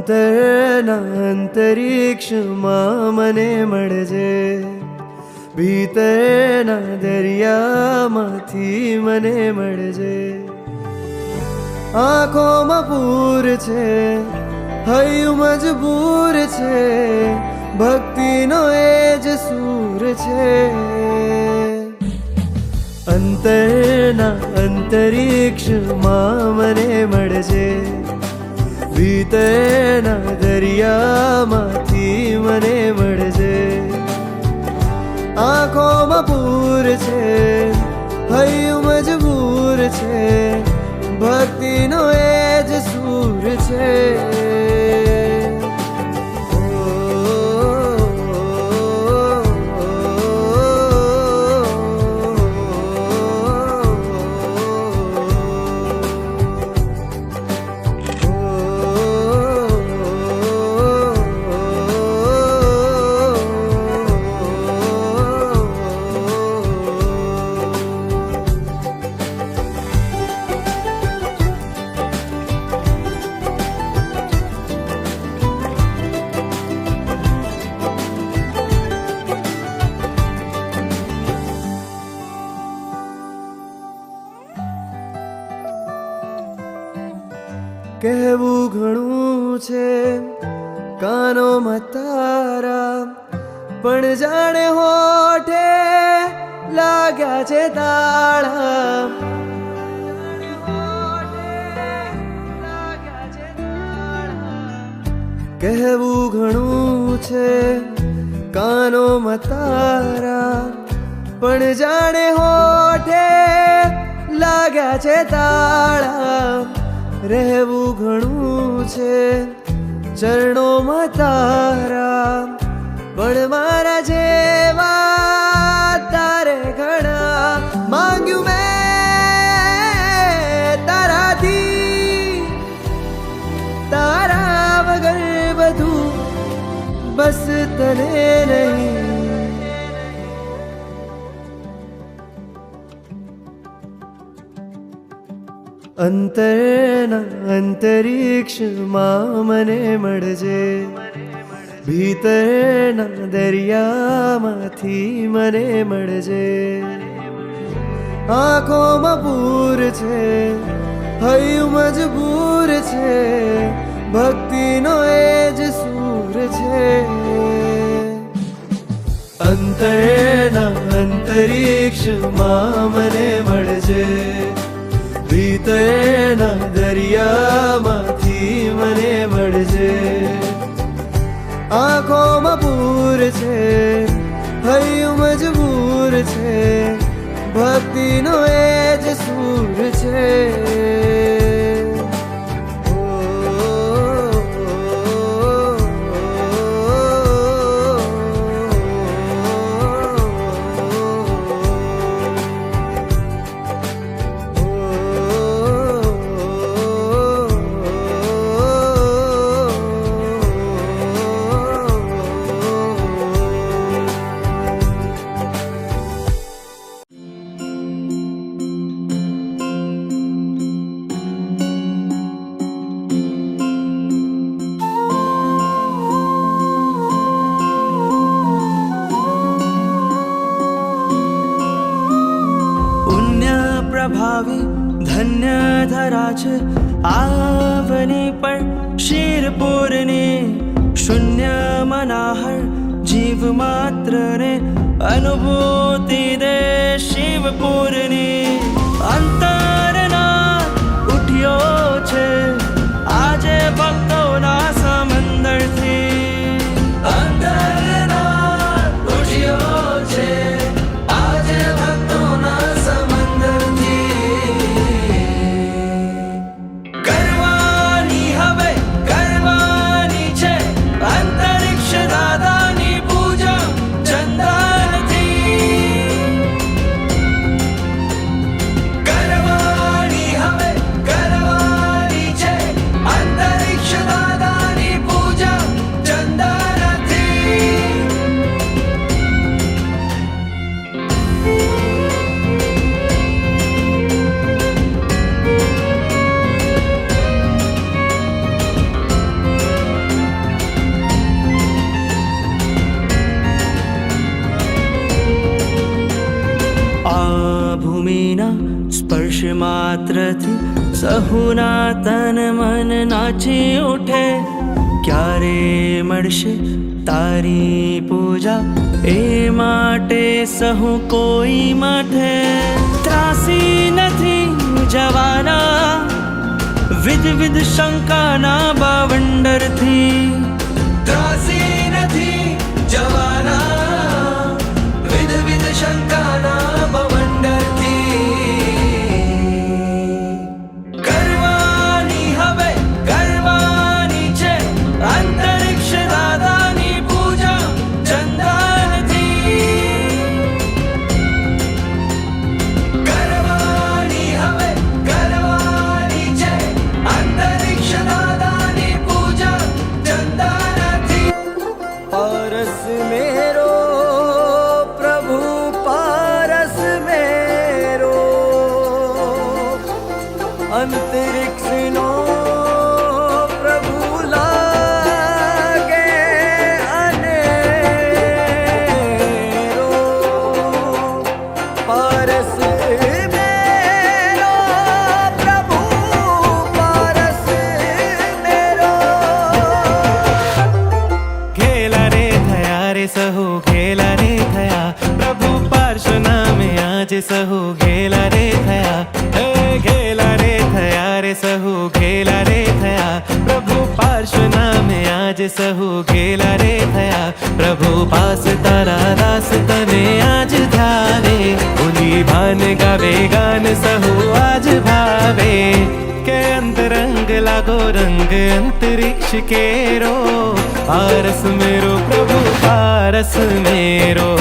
અંતરના અંતરિક્ષમાં મને મળજે, ભીતરના દરિયામાંથી મને મળજે. આંખોમાં પૂર છે, હૈયું મજબૂર છે, ભક્તિનો એ જ સૂર છે. અંતરના અંતરિક્ષમાં મને મળજે, ભીતરના દરિયામાંથી મને મળજે. આંખોમાં પૂર છે, હૈયું મજબૂર છે, ભક્તિનો એ જ સૂર છે. કહેવું ઘણું છે કાનોમાં તારા, પણ જાણે હોઠે લાગ્યા છે તાળા. કહેવું ઘણું છે કાનોમાં તારા, પણ જાણે હોઠે લાગ્યા છે તાળા. રહેવું ઘણું છે ચરણોમાં તારા, પણ મારા જેવા તારે ઘણા. માંગ્યું મેં તારાથી, તારા વગર બધું, બસ તને નહીં. અંતરના અંતરિક્ષમાં મને મળજે, ભીતરના દરિયામાંથી મને મળજે. આંખોમાં પૂર છે, હૈયું મજબૂર છે, ભક્તિનો એ જ સૂર છે. અંતરના અંતરિક્ષમાં મને મળજે, ભીતરના દરિયામાંથી મને મળજે. આંખોમાં પૂર છે, હૈયું મજબૂર છે, ભક્તિનો એ જ સૂર છે. ભાવી ધન્ય ધરા છે આવની પણ શિરપુરની. શૂન્ય મનાહર જીવ માત્રને અનુભૂતિ દે શિવપુરની. અંતરના ઉઠ્યો છે આજે ભક્તોના સમંદરથી. અંતરના ઉઠ્યો છે આજે ભક્તોના કરવાની હવે કરવાની છે અંતરિક્ષ દાદાની ભૂમિના સ્પર્શ માત્રથી સહુના તન મન નાચી ઉઠે. ક્યારે મળશે તારી પૂજા એ માટે સહુ કોઈ માથે. ત્રાસી નથી જવાના વિધ શંકાના બાવંડરથી. ત્રાસી નથી જવાના વિધ શંકાના બવંડરથી. કરવાની હવે કરવાની છે અંતરિક્ષ દાદાની પૂજા ચંદનથી. કરવાની હવે કરવાની છે અંતરિક્ષ દાદાની પૂજા ચંદનથી. पारस मेरो प्रभु पारस मेरो अंतरिक्ष नो प्रभु लागे अनेरो. पारस मेरो प्रभु पारस मेरो. ખેલા રે થયા રે સહુ ખેલા રે થયા પ્રભુ પાર્શ્વનામે આજે સહુ ખેલા રે થયા. હે ખેલા રે થયા રે સહુ ખેલા રે થયા પ્રભુ પાર્શ્વનામે આજે સહુ ખેલા રે થયા. પ્રભુ પાસ તારા દાસ તને આજ ધારે બોલી ભાન ગાવે ગાન સહુ આજ ભાવે. કે અંતરંગ લાગો રંગ અંતરિક્ષ કેરો. પારસ मेरो प्रभु पारस मेरो.